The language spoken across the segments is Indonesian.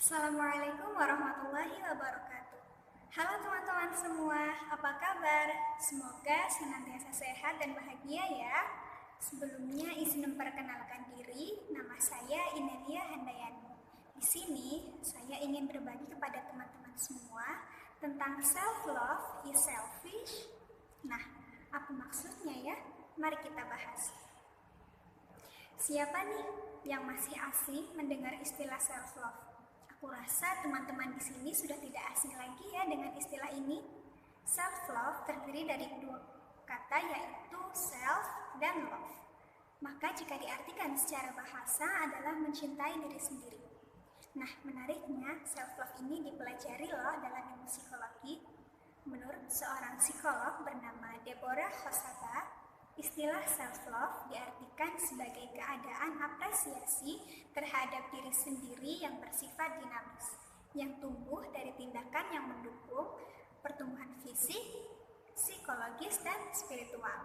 Assalamualaikum warahmatullahi wabarakatuh. Halo teman-teman semua, apa kabar? Semoga senantiasa sehat dan bahagia ya. Sebelumnya izin memperkenalkan diri, nama saya Inelia Handayani. Di sini saya ingin berbagi kepada teman-teman semua tentang self-love is selfish. Nah, apa maksudnya ya? Mari kita bahas. Siapa nih yang masih asing mendengar istilah self-love? Aku rasa teman-teman di sini sudah tidak asing lagi ya dengan istilah ini. Self-love terdiri dari dua kata yaitu self dan love. Maka jika diartikan secara bahasa adalah mencintai diri sendiri. Nah, menariknya self-love ini dipelajari loh dalam ilmu psikologi. Menurut seorang psikolog bernama Deborah Hosata, istilah self-love diartikan sebagai keadaan apresiasi terhadap diri sendiri yang bersifat dinamis, yang tumbuh dari tindakan yang mendukung pertumbuhan fisik, psikologis, dan spiritual.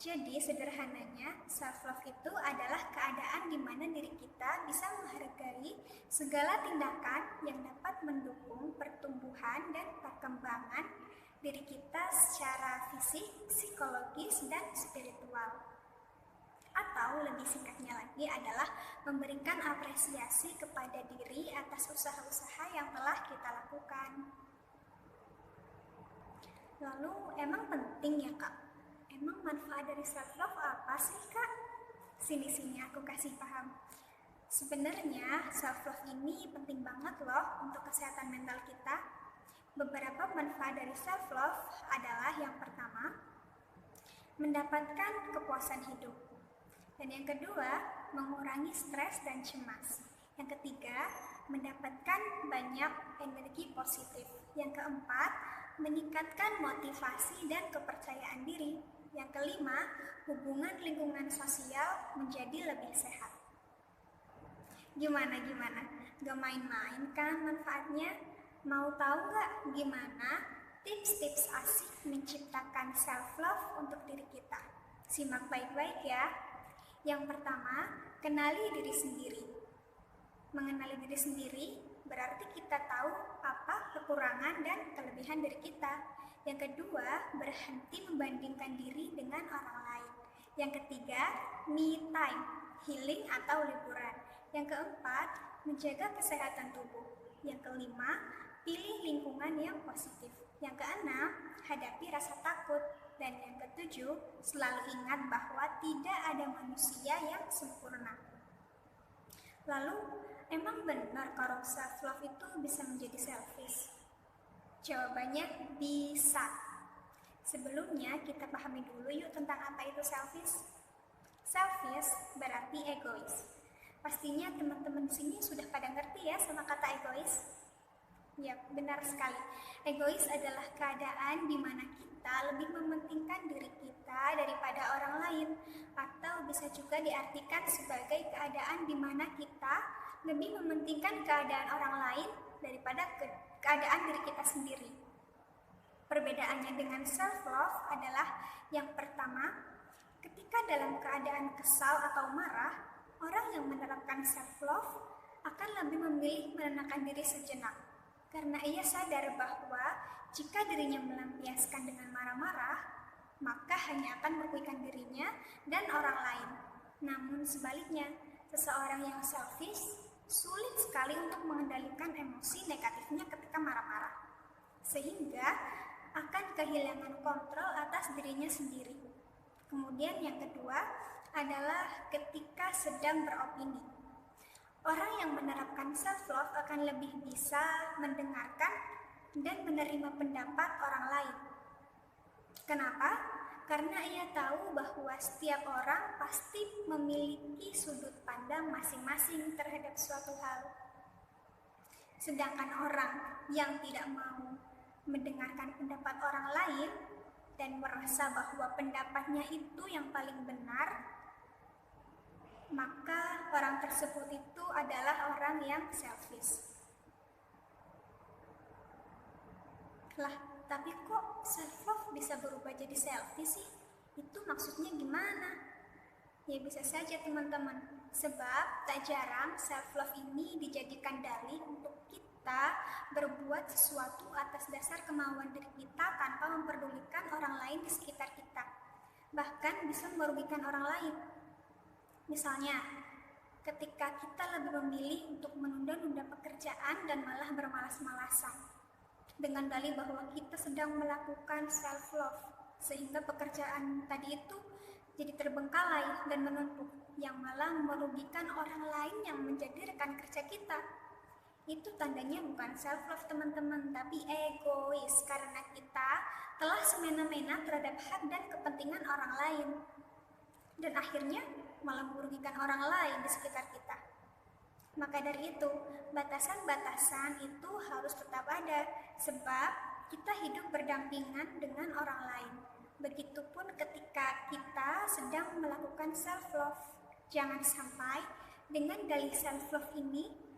Jadi sederhananya, self-love itu adalah keadaan di mana diri kita bisa menghargai segala tindakan yang dapat mendukung pertumbuhan dan perkembangan diri kita secara fisik, psikologis, dan spiritual. Atau lebih singkatnya lagi adalah memberikan apresiasi kepada diri atas usaha-usaha yang telah kita lakukan. Lalu emang penting ya kak? Emang manfaat dari self-love apa sih kak? Sini aku kasih paham. Sebenarnya self-love ini penting banget loh untuk kesehatan mental kita. Beberapa manfaat dari self-love adalah yang pertama, mendapatkan kepuasan hidup. Dan yang kedua, mengurangi stres dan cemas. Yang ketiga, mendapatkan banyak energi positif. Yang keempat, meningkatkan motivasi dan kepercayaan diri. Yang kelima, hubungan lingkungan sosial menjadi lebih sehat. Gimana? Gak main-main kan manfaatnya? Mau tahu nggak gimana tips-tips asik menciptakan self-love untuk diri kita? Simak baik-baik ya. Yang pertama, kenali diri sendiri. Mengenali diri sendiri berarti kita tahu apa kekurangan dan kelebihan diri kita. Yang kedua, berhenti membandingkan diri dengan orang lain. Yang ketiga, me time, healing atau liburan. Yang keempat, menjaga kesehatan tubuh. Yang kelima, pilih lingkungan yang positif. Yang keenam, hadapi rasa takut. Dan yang ketujuh, selalu ingat bahwa tidak ada manusia yang sempurna. Lalu, emang benar kalau self-love itu bisa menjadi selfish? Jawabannya bisa. Sebelumnya kita pahami dulu yuk tentang apa itu selfish. Selfish berarti egois. Pastinya teman-teman di sini sudah pada ngerti ya sama kata egois. Ya, benar sekali. Egois adalah keadaan di mana kita lebih mementingkan diri kita daripada orang lain, atau bisa juga diartikan sebagai keadaan di mana kita lebih mementingkan keadaan orang lain daripada keadaan diri kita sendiri. Perbedaannya dengan self-love adalah yang pertama, ketika dalam keadaan kesal atau marah, orang yang menerapkan self-love akan lebih memilih menenangkan diri sejenak. Karena ia sadar bahwa jika dirinya melampiaskan dengan marah-marah, maka hanya akan merugikan dirinya dan orang lain. Namun sebaliknya, seseorang yang selfish sulit sekali untuk mengendalikan emosi negatifnya ketika marah-marah, sehingga akan kehilangan kontrol atas dirinya sendiri. Kemudian yang kedua adalah ketika sedang beropini. Orang yang menerapkan self-love akan lebih bisa mendengarkan dan menerima pendapat orang lain. Kenapa? Karena ia tahu bahwa setiap orang pasti memiliki sudut pandang masing-masing terhadap suatu hal. Sedangkan orang yang tidak mau mendengarkan pendapat orang lain dan merasa bahwa pendapatnya itu yang paling benar, maka orang tersebut itu adalah orang yang selfish. Lah, tapi kok self-love bisa berubah jadi selfish sih? Itu maksudnya gimana? Ya bisa saja teman-teman, sebab tak jarang self-love ini dijadikan dalih untuk kita berbuat sesuatu atas dasar kemauan diri kita tanpa memperdulikan orang lain di sekitar kita, bahkan bisa merugikan orang lain. Misalnya, ketika kita lebih memilih untuk menunda-nunda pekerjaan dan malah bermalas-malasan dengan dalih bahwa kita sedang melakukan self-love, sehingga pekerjaan tadi itu jadi terbengkalai dan menumpuk, yang malah merugikan orang lain yang menjadi rekan kerja kita. Itu tandanya bukan self-love teman-teman, tapi egois, karena kita telah semena-mena terhadap hak dan kepentingan orang lain, dan akhirnya malah merugikan orang lain di sekitar kita. Maka dari itu, batasan-batasan itu harus tetap ada, sebab kita hidup berdampingan dengan orang lain. Begitupun ketika kita sedang melakukan self-love. Jangan sampai dengan dalih self-love ini,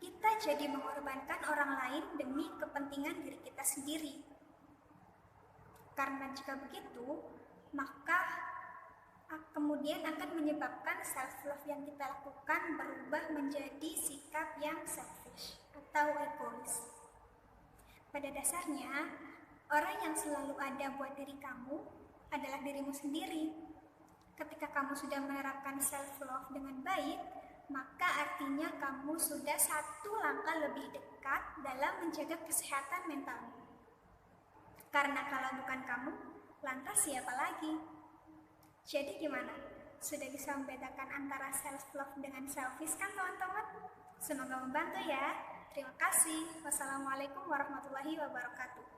kita jadi mengorbankan orang lain demi kepentingan diri kita sendiri. Karena jika begitu, maka kemudian akan menyebabkan self-love yang kita lakukan berubah menjadi sikap yang selfish atau egois. Pada dasarnya, orang yang selalu ada buat diri kamu adalah dirimu sendiri. Ketika kamu sudah menerapkan self-love dengan baik, maka artinya kamu sudah satu langkah lebih dekat dalam menjaga kesehatan mentalmu. Karena kalau bukan kamu, lantas siapa lagi? Jadi gimana? Sudah bisa membedakan antara self-love dengan selfish kan teman-teman? Semoga membantu ya. Terima kasih. Wassalamualaikum warahmatullahi wabarakatuh.